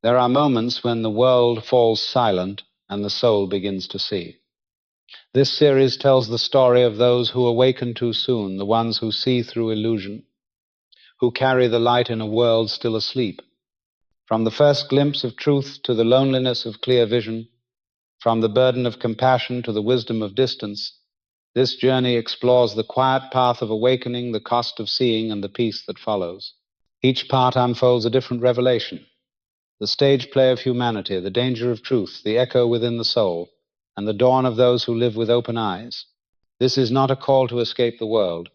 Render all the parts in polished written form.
There are moments when the world falls silent and the soul begins to see. This series tells the story of those who awaken too soon, the ones who see through illusion, who carry the light in a world still asleep. From the first glimpse of truth to the loneliness of clear vision, from the burden of compassion to the wisdom of distance, this journey explores the quiet path of awakening, the cost of seeing, and the peace that follows. Each part unfolds a different revelation: the stage play of humanity, the danger of truth, the echo within the soul, and the dawn of those who live with open eyes. This is not a call to escape the world,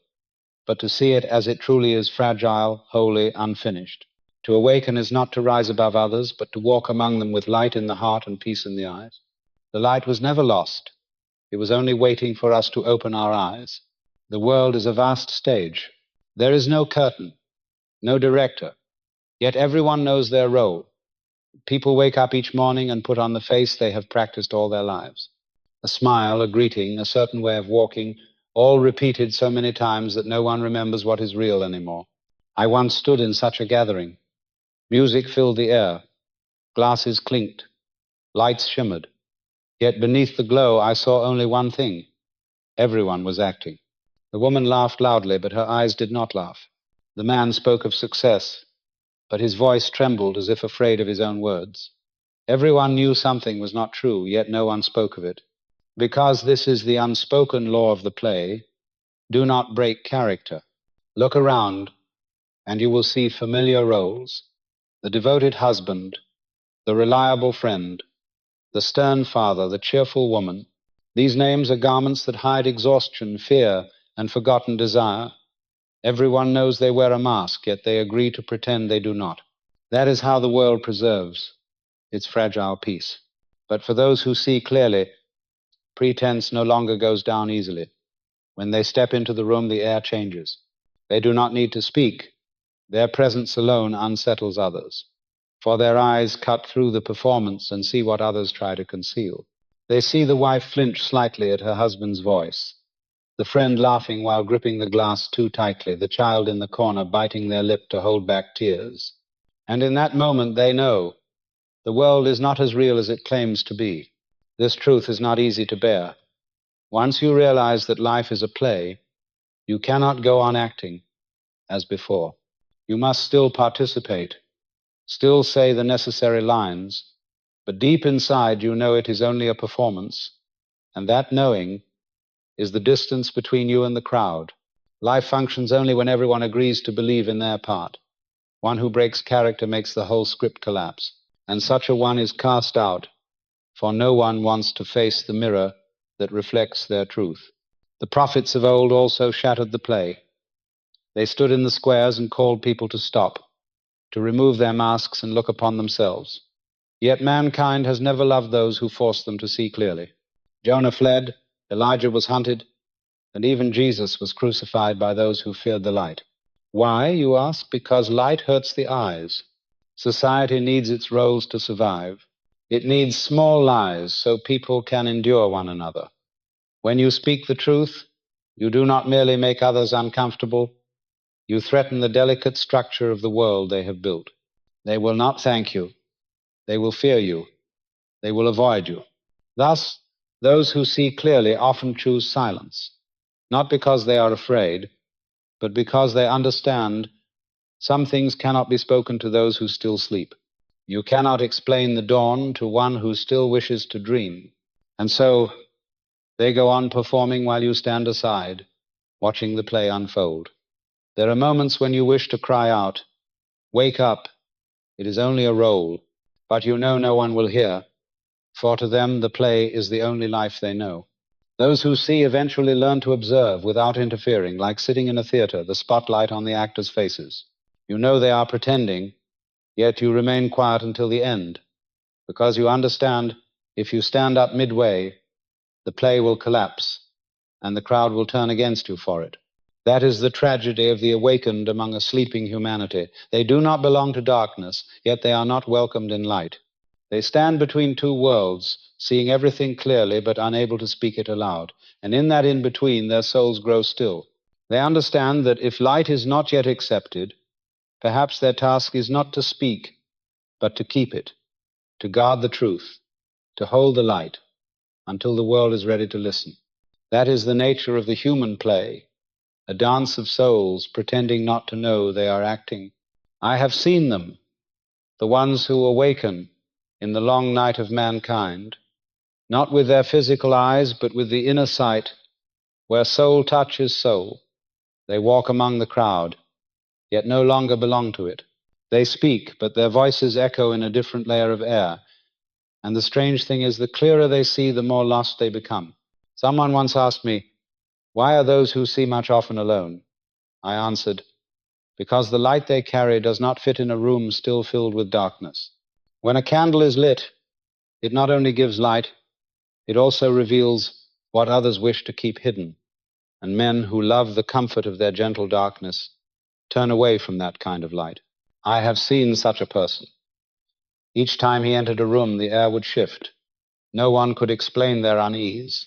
but to see it as it truly is: fragile, holy, unfinished. To awaken is not to rise above others, but to walk among them with light in the heart and peace in the eyes. The light was never lost. It was only waiting for us to open our eyes. The world is a vast stage. There is no curtain, no director, yet everyone knows their role. People wake up each morning and put on the face they have practiced all their lives. A smile, a greeting, a certain way of walking, all repeated so many times that no one remembers what is real anymore. I once stood in such a gathering. Music filled the air. Glasses clinked. Lights shimmered. Yet beneath the glow I saw only one thing. Everyone was acting. The woman laughed loudly, but her eyes did not laugh. The man spoke of success, but his voice trembled as if afraid of his own words. Everyone knew something was not true, yet no one spoke of it. Because this is the unspoken law of the play, do not break character. Look around, and you will see familiar roles: the devoted husband, the reliable friend, the stern father, the cheerful woman. These names are garments that hide exhaustion, fear, and forgotten desire. Everyone knows they wear a mask, yet they agree to pretend they do not. That is how the world preserves its fragile peace. But for those who see clearly, pretense no longer goes down easily. When they step into the room, the air changes. They do not need to speak. Their presence alone unsettles others, for their eyes cut through the performance and see what others try to conceal. They see the wife flinch slightly at her husband's voice, the friend laughing while gripping the glass too tightly, the child in the corner biting their lip to hold back tears. And in that moment they know the world is not as real as it claims to be. This truth is not easy to bear. Once you realize that life is a play, you cannot go on acting as before. You must still participate, still say the necessary lines, but deep inside you know it is only a performance, and that knowing is the distance between you and the crowd. Life functions only when everyone agrees to believe in their part. One who breaks character makes the whole script collapse, and such a one is cast out, for no one wants to face the mirror that reflects their truth. The prophets of old also shattered the play. They stood in the squares and called people to stop, to remove their masks and look upon themselves. Yet mankind has never loved those who force them to see clearly. Jonah fled, Elijah was hunted, and even Jesus was crucified by those who feared the light. Why, you ask? Because light hurts the eyes. Society needs its roles to survive. It needs small lies so people can endure one another. When you speak the truth, you do not merely make others uncomfortable, you threaten the delicate structure of the world they have built. They will not thank you. They will fear you. They will avoid you. Thus, those who see clearly often choose silence, not because they are afraid, but because they understand some things cannot be spoken to those who still sleep. You cannot explain the dawn to one who still wishes to dream. And so they go on performing while you stand aside, watching the play unfold. There are moments when you wish to cry out, "Wake up, it is only a role," but you know no one will hear, for to them the play is the only life they know. Those who see eventually learn to observe without interfering, like sitting in a theater, the spotlight on the actors' faces. You know they are pretending, yet you remain quiet until the end, because you understand if you stand up midway, the play will collapse, and the crowd will turn against you for it. That is the tragedy of the awakened among a sleeping humanity. They do not belong to darkness, yet they are not welcomed in light. They stand between two worlds, seeing everything clearly but unable to speak it aloud. And in that in-between, their souls grow still. They understand that if light is not yet accepted, perhaps their task is not to speak, but to keep it, to guard the truth, to hold the light until the world is ready to listen. That is the nature of the human play, a dance of souls pretending not to know they are acting. I have seen them, the ones who awaken in the long night of mankind, not with their physical eyes, but with the inner sight, where soul touches soul. They walk among the crowd, yet no longer belong to it. They speak, but their voices echo in a different layer of air. And the strange thing is, the clearer they see, the more lost they become. Someone once asked me, "Why are those who see much often alone?" I answered, "Because the light they carry does not fit in a room still filled with darkness." When a candle is lit, it not only gives light, it also reveals what others wish to keep hidden. And men who love the comfort of their gentle darkness turn away from that kind of light. I have seen such a person. Each time he entered a room, the air would shift. No one could explain their unease,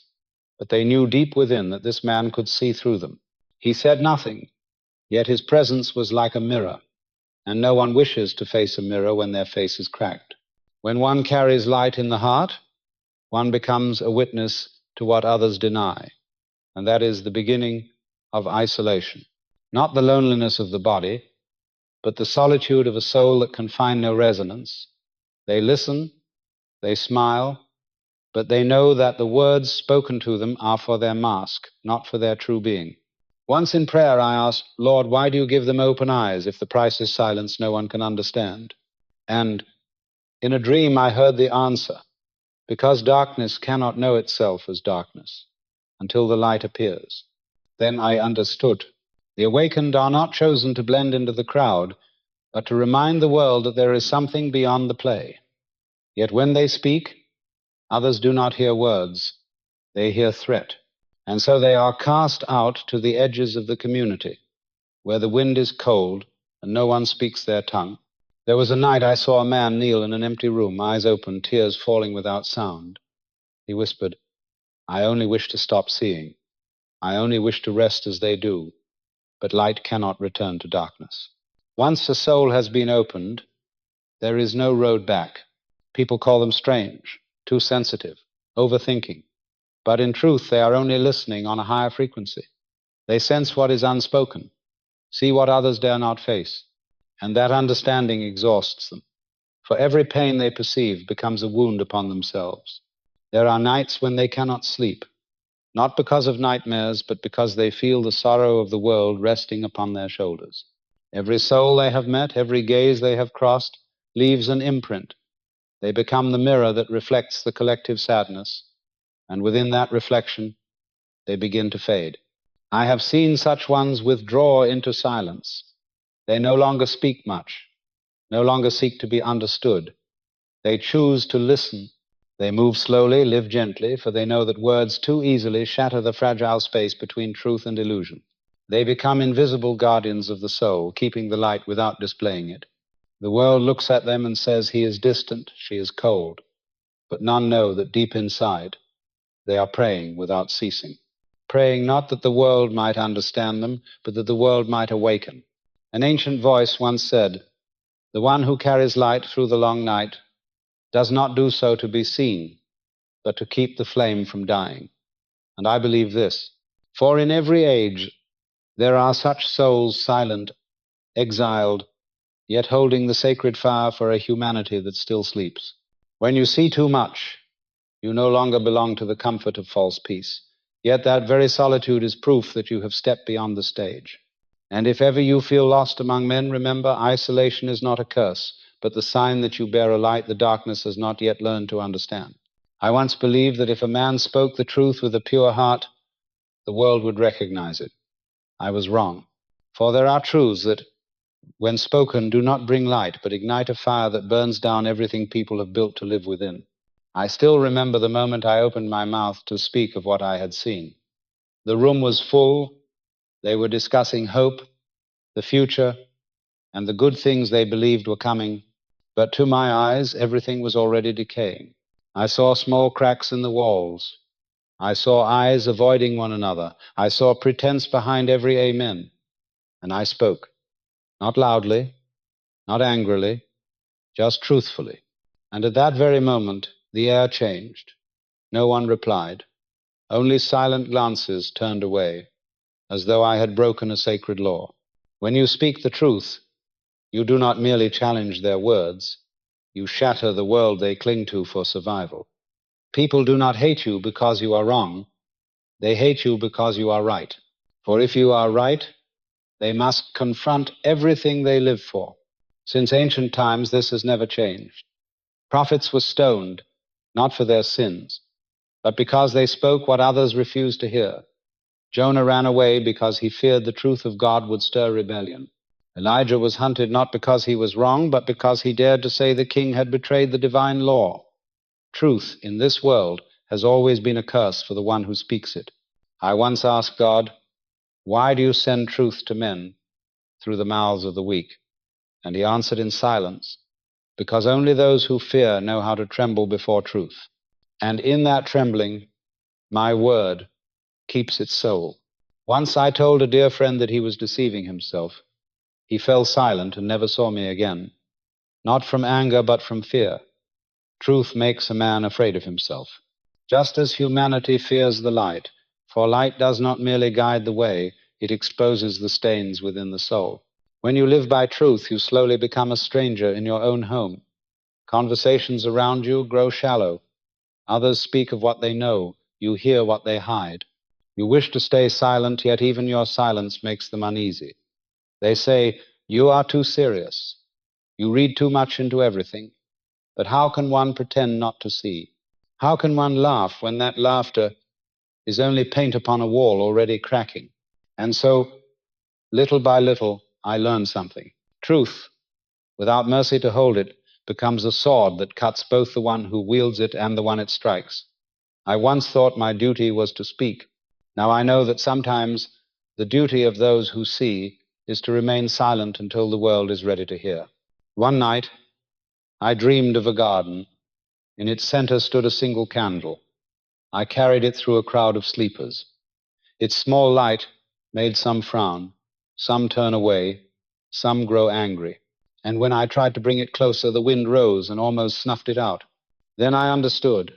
but they knew deep within that this man could see through them. He said nothing, yet his presence was like a mirror, and no one wishes to face a mirror when their face is cracked. When one carries light in the heart, one becomes a witness to what others deny, and that is the beginning of isolation. Not the loneliness of the body, but the solitude of a soul that can find no resonance. They listen, they smile, but they know that the words spoken to them are for their mask, not for their true being. Once in prayer I asked, "Lord, why do you give them open eyes? If the price is silence, no one can understand." And in a dream I heard the answer, because darkness cannot know itself as darkness until the light appears. Then I understood. The awakened are not chosen to blend into the crowd, but to remind the world that there is something beyond the play. Yet when they speak, others do not hear words, they hear threat. And so they are cast out to the edges of the community, where the wind is cold and no one speaks their tongue. There was a night I saw a man kneel in an empty room, eyes open, tears falling without sound. He whispered, "I only wish to stop seeing. I only wish to rest as they do, but light cannot return to darkness." Once a soul has been opened, there is no road back. People call them strange, too sensitive, overthinking. But in truth, they are only listening on a higher frequency. They sense what is unspoken, see what others dare not face, and that understanding exhausts them. For every pain they perceive becomes a wound upon themselves. There are nights when they cannot sleep, not because of nightmares, but because they feel the sorrow of the world resting upon their shoulders. Every soul they have met, every gaze they have crossed, leaves an imprint. They become the mirror that reflects the collective sadness, and within that reflection, they begin to fade. I have seen such ones withdraw into silence. They no longer speak much, no longer seek to be understood. They choose to listen. They move slowly, live gently, for they know that words too easily shatter the fragile space between truth and illusion. They become invisible guardians of the soul, keeping the light without displaying it. The world looks at them and says, "He is distant, she is cold." But none know that deep inside, they are praying without ceasing. Praying not that the world might understand them, but that the world might awaken. An ancient voice once said, "The one who carries light through the long night does not do so to be seen, but to keep the flame from dying." And I believe this, for in every age there are such souls silent, exiled, yet holding the sacred fire for a humanity that still sleeps. When you see too much, you no longer belong to the comfort of false peace. Yet that very solitude is proof that you have stepped beyond the stage. And if ever you feel lost among men, remember, isolation is not a curse, but the sign that you bear a light the darkness has not yet learned to understand. I once believed that if a man spoke the truth with a pure heart, the world would recognize it. I was wrong. For there are truths that, when spoken, do not bring light, but ignite a fire that burns down everything people have built to live within. I still remember the moment I opened my mouth to speak of what I had seen. The room was full. They were discussing hope, the future, and the good things they believed were coming. But to my eyes, everything was already decaying. I saw small cracks in the walls. I saw eyes avoiding one another. I saw pretense behind every amen. And I spoke, not loudly, not angrily, just truthfully. And at that very moment, the air changed. No one replied. Only silent glances turned away, as though I had broken a sacred law. When you speak the truth, you do not merely challenge their words, you shatter the world they cling to for survival. People do not hate you because you are wrong, they hate you because you are right. For if you are right, they must confront everything they live for. Since ancient times, this has never changed. Prophets were stoned, not for their sins, but because they spoke what others refused to hear. Jonah ran away because he feared the truth of God would stir rebellion. Elijah was hunted not because he was wrong, but because he dared to say the king had betrayed the divine law. Truth in this world has always been a curse for the one who speaks it. I once asked God, "Why do you send truth to men through the mouths of the weak?" And he answered in silence, "Because only those who fear know how to tremble before truth. And in that trembling, my word keeps its soul." Once I told a dear friend that he was deceiving himself. He fell silent and never saw me again, not from anger but from fear. Truth makes a man afraid of himself. Just as humanity fears the light, for light does not merely guide the way, it exposes the stains within the soul. When you live by truth, you slowly become a stranger in your own home. Conversations around you grow shallow. Others speak of what they know. You hear what they hide. You wish to stay silent, yet even your silence makes them uneasy. They say, "You are too serious. You read too much into everything." But how can one pretend not to see? How can one laugh when that laughter is only paint upon a wall already cracking? And so, little by little, I learned something. Truth, without mercy to hold it, becomes a sword that cuts both the one who wields it and the one it strikes. I once thought my duty was to speak. Now I know that sometimes the duty of those who see is to remain silent until the world is ready to hear. One night, I dreamed of a garden. In its center stood a single candle. I carried it through a crowd of sleepers. Its small light made some frown, some turn away, some grow angry. And when I tried to bring it closer, the wind rose and almost snuffed it out. Then I understood.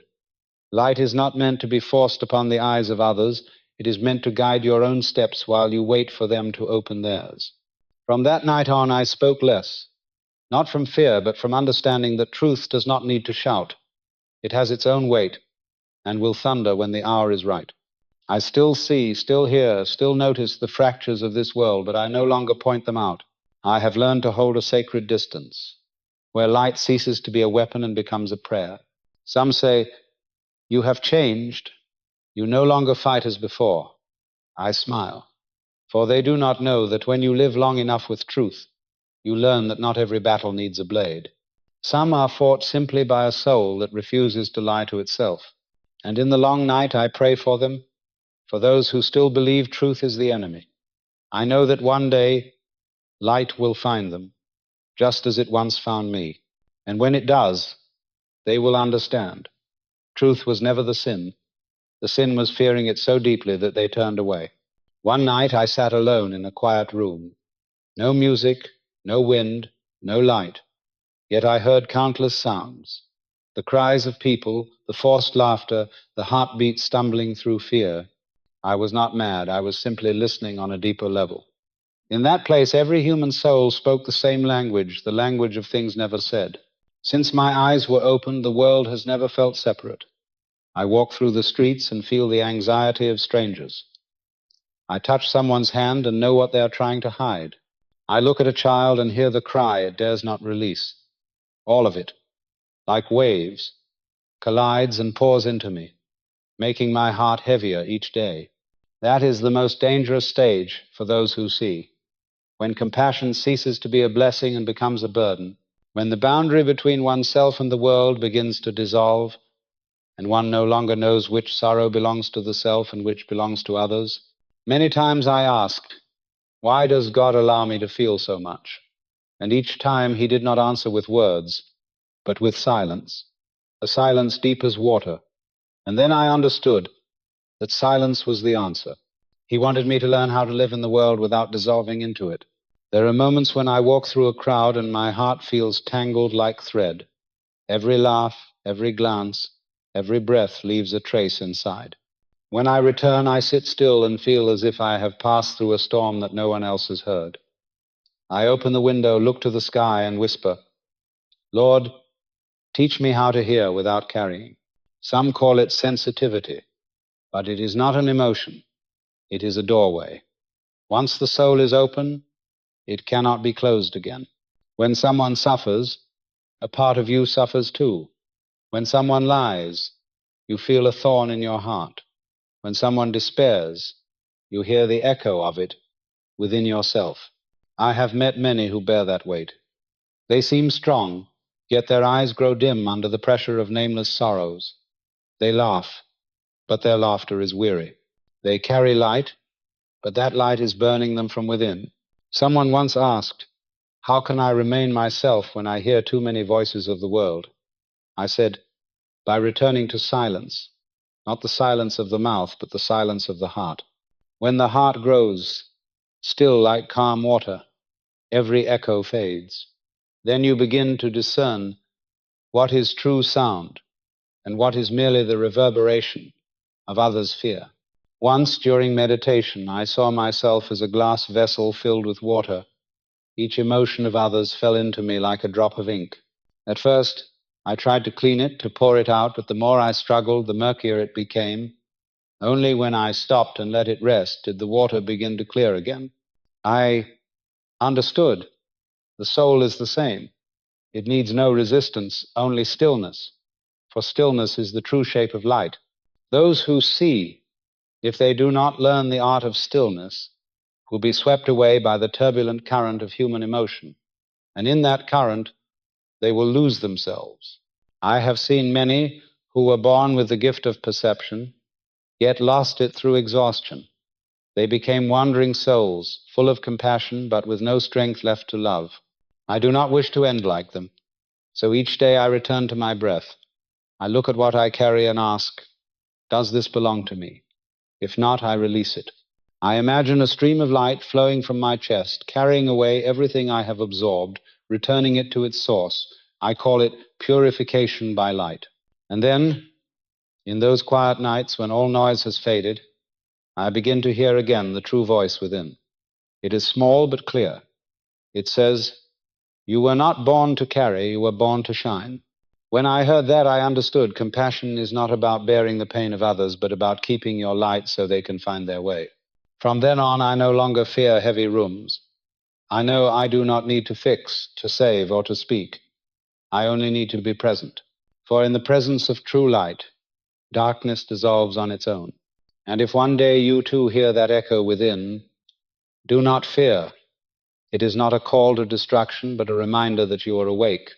Light is not meant to be forced upon the eyes of others. It is meant to guide your own steps while you wait for them to open theirs. From that night on, I spoke less, not from fear, but from understanding that truth does not need to shout. It has its own weight and will thunder when the hour is right. I still see, still hear, still notice the fractures of this world, but I no longer point them out. I have learned to hold a sacred distance, where light ceases to be a weapon and becomes a prayer. Some say, "You have changed. You no longer fight as before." I smile, for they do not know that when you live long enough with truth, you learn that not every battle needs a blade. Some are fought simply by a soul that refuses to lie to itself. And in the long night I pray for them, for those who still believe truth is the enemy. I know that one day light will find them, just as it once found me. And when it does, they will understand. Truth was never the sin. The sin was fearing it so deeply that they turned away. One night I sat alone in a quiet room. No music, no wind, no light. Yet I heard countless sounds. The cries of people, the forced laughter, the heartbeat stumbling through fear. I was not mad. I was simply listening on a deeper level. In that place, every human soul spoke the same language, the language of things never said. Since my eyes were opened, the world has never felt separate. I walk through the streets and feel the anxiety of strangers. I touch someone's hand and know what they are trying to hide. I look at a child and hear the cry it dares not release. All of it, like waves, collides and pours into me, making my heart heavier each day. That is the most dangerous stage for those who see, when compassion ceases to be a blessing and becomes a burden, when the boundary between oneself and the world begins to dissolve, and one no longer knows which sorrow belongs to the self and which belongs to others. Many times I asked, why does God allow me to feel so much? And each time he did not answer with words, but with silence, a silence deep as water. And then I understood that silence was the answer. He wanted me to learn how to live in the world without dissolving into it. There are moments when I walk through a crowd and my heart feels tangled like thread. Every laugh, every glance, every breath leaves a trace inside. When I return, I sit still and feel as if I have passed through a storm that no one else has heard. I open the window, look to the sky, and whisper, Lord, teach me how to hear without carrying. Some call it sensitivity, but it is not an emotion. It is a doorway. Once the soul is open, it cannot be closed again. When someone suffers, a part of you suffers too. When someone lies, you feel a thorn in your heart. When someone despairs, you hear the echo of it within yourself. I have met many who bear that weight. They seem strong, yet their eyes grow dim under the pressure of nameless sorrows. They laugh, but their laughter is weary. They carry light, but that light is burning them from within. Someone once asked, how can I remain myself when I hear too many voices of the world? I said, by returning to silence, not the silence of the mouth, but the silence of the heart. When the heart grows, still like calm water, every echo fades. Then you begin to discern what is true sound and what is merely the reverberation of others' fear. Once during meditation, I saw myself as a glass vessel filled with water. Each emotion of others fell into me like a drop of ink. At first, I tried to clean it, to pour it out, but the more I struggled, the murkier it became. Only when I stopped and let it rest did the water begin to clear again. I understood. The soul is the same. It needs no resistance, only stillness, for stillness is the true shape of light. Those who see, if they do not learn the art of stillness, will be swept away by the turbulent current of human emotion, and in that current they will lose themselves. I have seen many who were born with the gift of perception, yet lost it through exhaustion. They became wandering souls, full of compassion, but with no strength left to love. I do not wish to end like them, so each day I return to my breath. I look at what I carry and ask, does this belong to me? If not, I release it. I imagine a stream of light flowing from my chest, carrying away everything I have absorbed, returning it to its source. I call it purification by light. And then, in those quiet nights when all noise has faded, I begin to hear again the true voice within. It is small but clear. It says, you were not born to carry, you were born to shine. When I heard that, I understood compassion is not about bearing the pain of others, but about keeping your light so they can find their way. From then on, I no longer fear heavy rooms. I know I do not need to fix, to save, or to speak. I only need to be present. For in the presence of true light, darkness dissolves on its own. And if one day you too hear that echo within, do not fear. It is not a call to destruction, but a reminder that you are awake.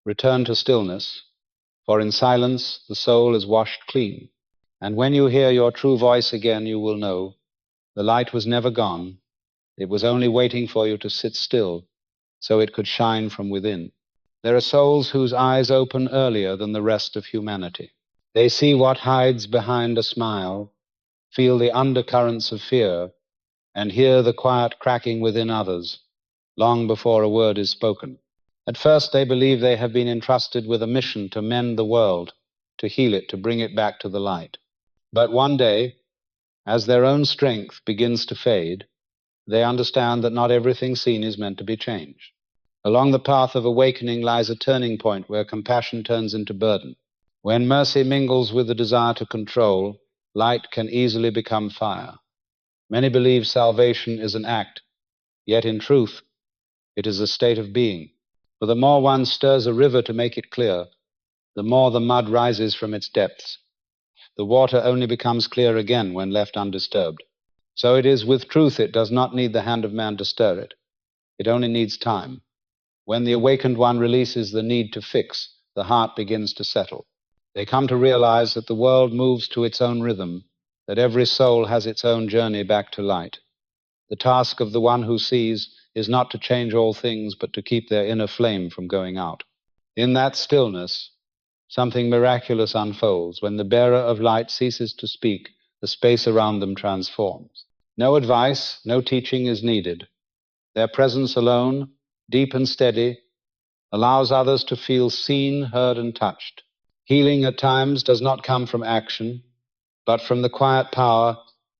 Return to stillness, for in silence the soul is washed clean. And when you hear your true voice again, you will know the light was never gone. It was only waiting for you to sit still so it could shine from within. There are souls whose eyes open earlier than the rest of humanity. They see what hides behind a smile, feel the undercurrents of fear, and hear the quiet cracking within others long before a word is spoken. At first, they believe they have been entrusted with a mission to mend the world, to heal it, to bring it back to the light. But one day, as their own strength begins to fade, they understand that not everything seen is meant to be changed. Along the path of awakening lies a turning point where compassion turns into burden. When mercy mingles with the desire to control, light can easily become fire. Many believe salvation is an act, yet in truth, it is a state of being. For the more one stirs a river to make it clear, the more the mud rises from its depths. The water only becomes clear again when left undisturbed. So it is with truth. It does not need the hand of man to stir it. It only needs time. When the awakened one releases the need to fix, the heart begins to settle. They come to realize that the world moves to its own rhythm, that every soul has its own journey back to light. The task of the one who sees is not to change all things, but to keep their inner flame from going out. In that stillness, something miraculous unfolds. When the bearer of light ceases to speak, the space around them transforms. No advice, no teaching is needed. Their presence alone, deep and steady, allows others to feel seen, heard, and touched. Healing at times does not come from action, but from the quiet power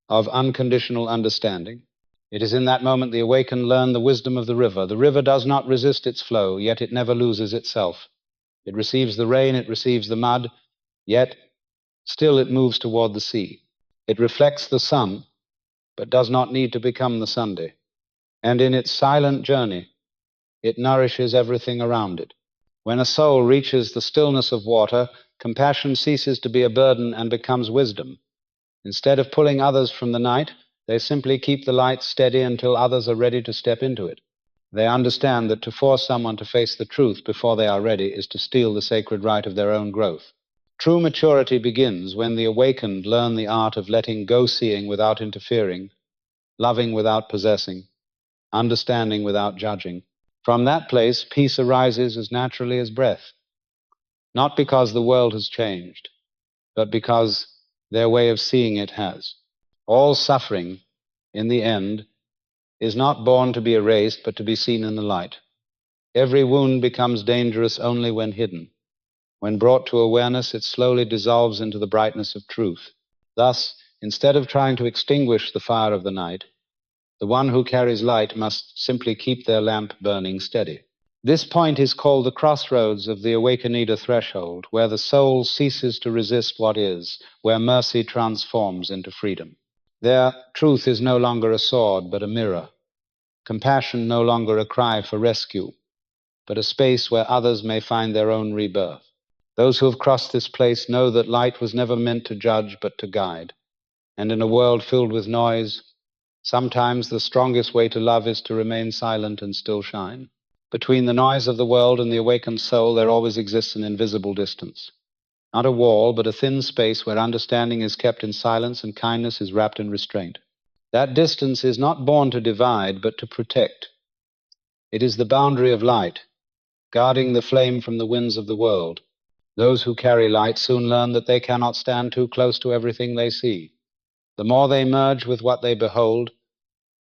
of unconditional understanding. It is in that moment the awakened learn the wisdom of the river. The river does not resist its flow, yet it never loses itself. It receives the rain, it receives the mud, yet still it moves toward the sea. It reflects the sun, but does not need to become the Sunday. And in its silent journey, it nourishes everything around it. When a soul reaches the stillness of water, compassion ceases to be a burden and becomes wisdom. Instead of pulling others from the night, they simply keep the light steady until others are ready to step into it. They understand that to force someone to face the truth before they are ready is to steal the sacred right of their own growth. True maturity begins when the awakened learn the art of letting go, seeing without interfering, loving without possessing, understanding without judging. From that place, peace arises as naturally as breath, not because the world has changed, but because their way of seeing it has. All suffering, in the end, is not born to be erased, but to be seen in the light. Every wound becomes dangerous only when hidden. When brought to awareness, it slowly dissolves into the brightness of truth. Thus, instead of trying to extinguish the fire of the night, the one who carries light must simply keep their lamp burning steady. This point is called the crossroads of the awakened threshold, where the soul ceases to resist what is, where mercy transforms into freedom. There, truth is no longer a sword, but a mirror. Compassion no longer a cry for rescue, but a space where others may find their own rebirth. Those who have crossed this place know that light was never meant to judge, but to guide. And in a world filled with noise, sometimes the strongest way to love is to remain silent and still shine. Between the noise of the world and the awakened soul, there always exists an invisible distance. Not a wall, but a thin space where understanding is kept in silence and kindness is wrapped in restraint. That distance is not born to divide, but to protect. It is the boundary of light, guarding the flame from the winds of the world. Those who carry light soon learn that they cannot stand too close to everything they see. The more they merge with what they behold,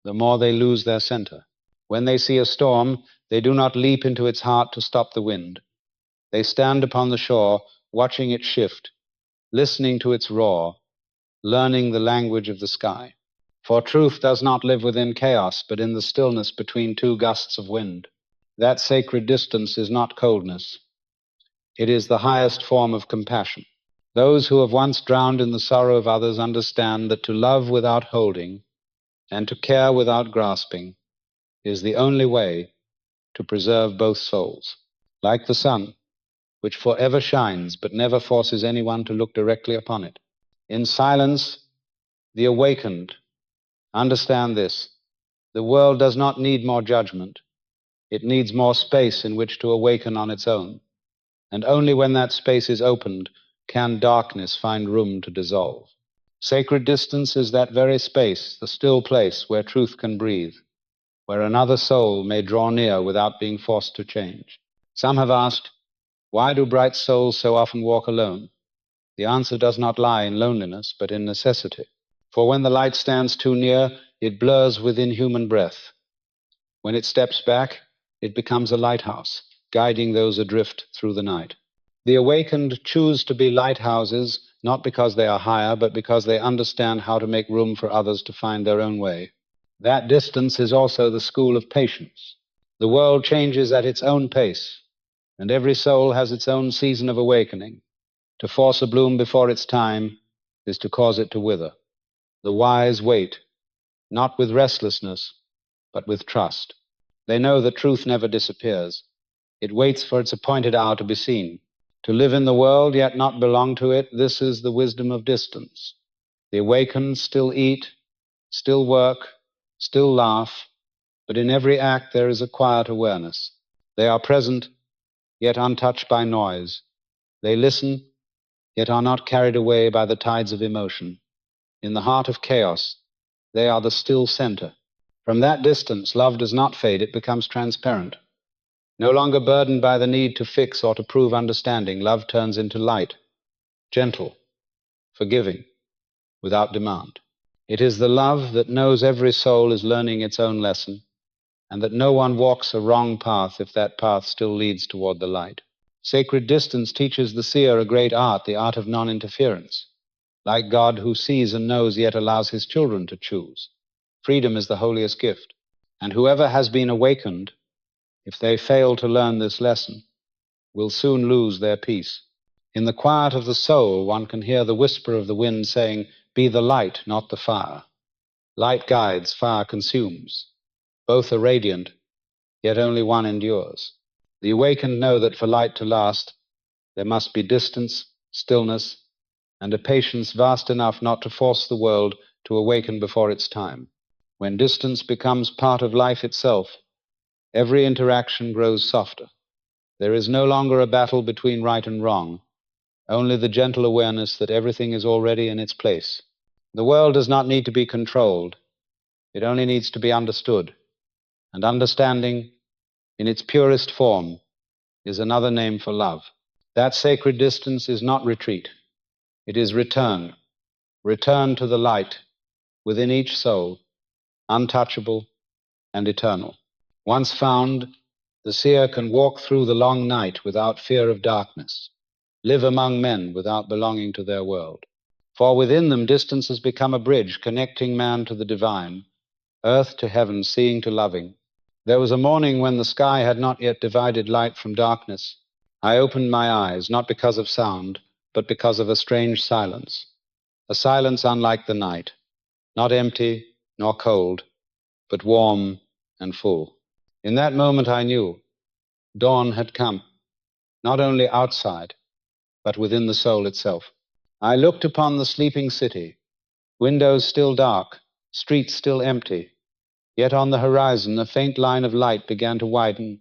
the more they lose their center. When they see a storm, they do not leap into its heart to stop the wind. They stand upon the shore, watching it shift, listening to its roar, learning the language of the sky. For truth does not live within chaos, but in the stillness between two gusts of wind. That sacred distance is not coldness. It is the highest form of compassion. Those who have once drowned in the sorrow of others understand that to love without holding and to care without grasping is the only way to preserve both souls. Like the sun, which forever shines but never forces anyone to look directly upon it. In silence, the awakened understand this. The world does not need more judgment. It needs more space in which to awaken on its own. And only when that space is opened can darkness find room to dissolve. Sacred distance is that very space, the still place where truth can breathe, where another soul may draw near without being forced to change. Some have asked, why do bright souls so often walk alone? The answer does not lie in loneliness, but in necessity. For when the light stands too near, it blurs with inhuman breath. When it steps back, it becomes a lighthouse, guiding those adrift through the night. The awakened choose to be lighthouses, not because they are higher, but because they understand how to make room for others to find their own way. That distance is also the school of patience. The world changes at its own pace, and every soul has its own season of awakening. To force a bloom before its time is to cause it to wither. The wise wait, not with restlessness, but with trust. They know that truth never disappears. It waits for its appointed hour to be seen. To live in the world, yet not belong to it, this is the wisdom of distance. The awakened still eat, still work, still laugh, but in every act there is a quiet awareness. They are present, yet untouched by noise. They listen, yet are not carried away by the tides of emotion. In the heart of chaos, they are the still center. From that distance, love does not fade, it becomes transparent. No longer burdened by the need to fix or to prove understanding, love turns into light, gentle, forgiving, without demand. It is the love that knows every soul is learning its own lesson, and that no one walks a wrong path if that path still leads toward the light. Sacred distance teaches the seer a great art, the art of non-interference. Like God, who sees and knows yet allows his children to choose. Freedom is the holiest gift, and whoever has been awakened, if they fail to learn this lesson, will soon lose their peace. In the quiet of the soul, one can hear the whisper of the wind saying, "Be the light, not the fire." Light guides, fire consumes. Both are radiant, yet only one endures. The awakened know that for light to last, there must be distance, stillness, and a patience vast enough not to force the world to awaken before its time. When distance becomes part of life itself, every interaction grows softer. There is no longer a battle between right and wrong, only the gentle awareness that everything is already in its place. The world does not need to be controlled. It only needs to be understood. And understanding, in its purest form, is another name for love. That sacred distance is not retreat. It is return. Return to the light within each soul, untouchable and eternal. Once found, the seer can walk through the long night without fear of darkness, live among men without belonging to their world. For within them distance has become a bridge connecting man to the divine, earth to heaven, seeing to loving. There was a morning when the sky had not yet divided light from darkness. I opened my eyes, not because of sound, but because of a strange silence. A silence unlike the night, not empty nor cold, but warm and full. In that moment I knew dawn had come, not only outside, but within the soul itself. I looked upon the sleeping city, windows still dark, streets still empty, yet on the horizon a faint line of light began to widen,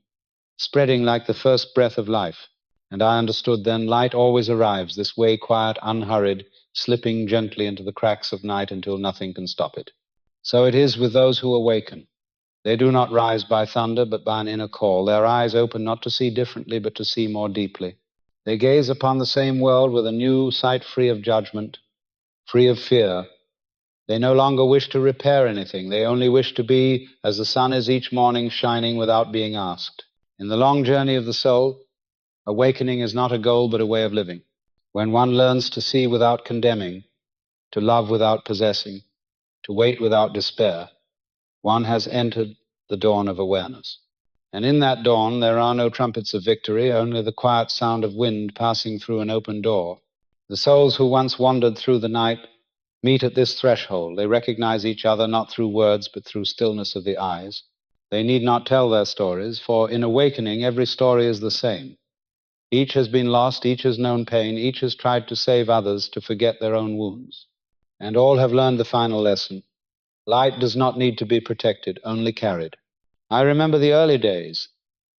spreading like the first breath of life. And I understood then light always arrives this way, quiet, unhurried, slipping gently into the cracks of night until nothing can stop it. So it is with those who awaken. They do not rise by thunder, but by an inner call. Their eyes open not to see differently, but to see more deeply. They gaze upon the same world with a new sight, free of judgment, free of fear. They no longer wish to repair anything. They only wish to be as the sun is each morning, shining without being asked. In the long journey of the soul, awakening is not a goal, but a way of living. When one learns to see without condemning, to love without possessing, to wait without despair, one has entered the dawn of awareness. And in that dawn, there are no trumpets of victory, only the quiet sound of wind passing through an open door. The souls who once wandered through the night meet at this threshold. They recognize each other not through words, but through stillness of the eyes. They need not tell their stories, for in awakening, every story is the same. Each has been lost, each has known pain, each has tried to save others, to forget their own wounds. And all have learned the final lesson. Light does not need to be protected, only carried. I remember the early days,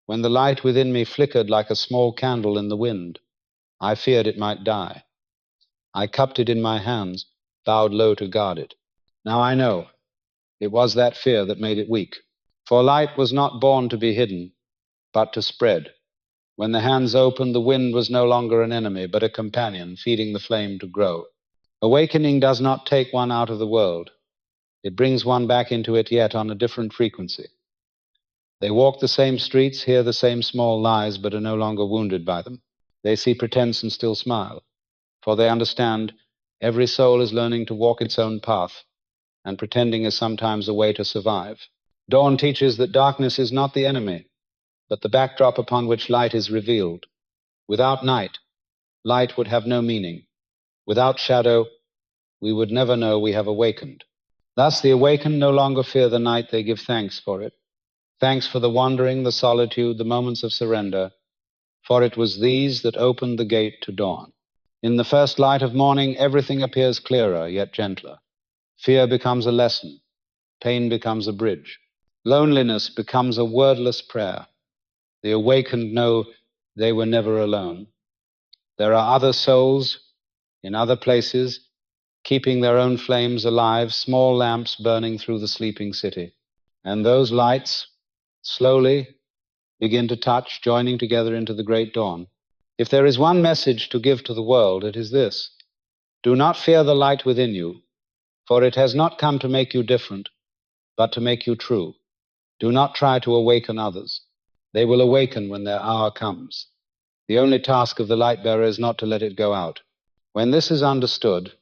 when the light within me flickered like a small candle in the wind. I feared it might die. I cupped it in my hands, bowed low to guard it. Now I know it was that fear that made it weak. For light was not born to be hidden, but to spread. When the hands opened, the wind was no longer an enemy, but a companion, feeding the flame to grow. Awakening does not take one out of the world. It brings one back into it, yet on a different frequency. They walk the same streets, hear the same small lies, but are no longer wounded by them. They see pretense and still smile, for they understand every soul is learning to walk its own path, and pretending is sometimes a way to survive. Dawn teaches that darkness is not the enemy, but the backdrop upon which light is revealed. Without night, light would have no meaning. Without shadow, we would never know we have awakened. Thus the awakened no longer fear the night, they give thanks for it. Thanks for the wandering, the solitude, the moments of surrender, for it was these that opened the gate to dawn. In the first light of morning, everything appears clearer, yet gentler. Fear becomes a lesson. Pain becomes a bridge. Loneliness becomes a wordless prayer. The awakened know they were never alone. There are other souls in other places, keeping their own flames alive, small lamps burning through the sleeping city. And those lights slowly begin to touch, joining together into the great dawn. If there is one message to give to the world, it is this: do not fear the light within you, for it has not come to make you different, but to make you true. Do not try to awaken others. They will awaken when their hour comes. The only task of the light bearer is not to let it go out. When this is understood,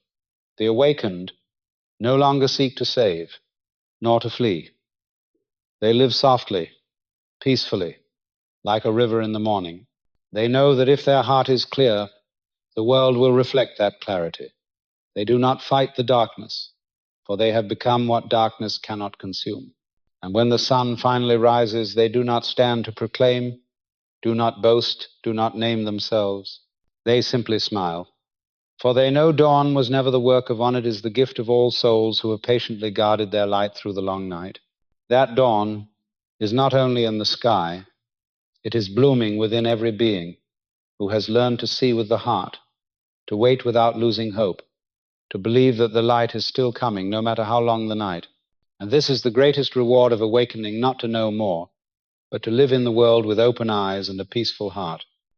the awakened no longer seek to save, nor to flee. They live softly, peacefully, like a river in the morning. They know that if their heart is clear, the world will reflect that clarity. They do not fight the darkness, for they have become what darkness cannot consume. And when the sun finally rises, they do not stand to proclaim, do not boast, do not name themselves. They simply smile. For they know dawn was never the work of one, it is the gift of all souls who have patiently guarded their light through the long night. That dawn is not only in the sky, it is blooming within every being who has learned to see with the heart, to wait without losing hope, to believe that the light is still coming, no matter how long the night. And this is the greatest reward of awakening, not to know more, but to live in the world with open eyes and a peaceful heart.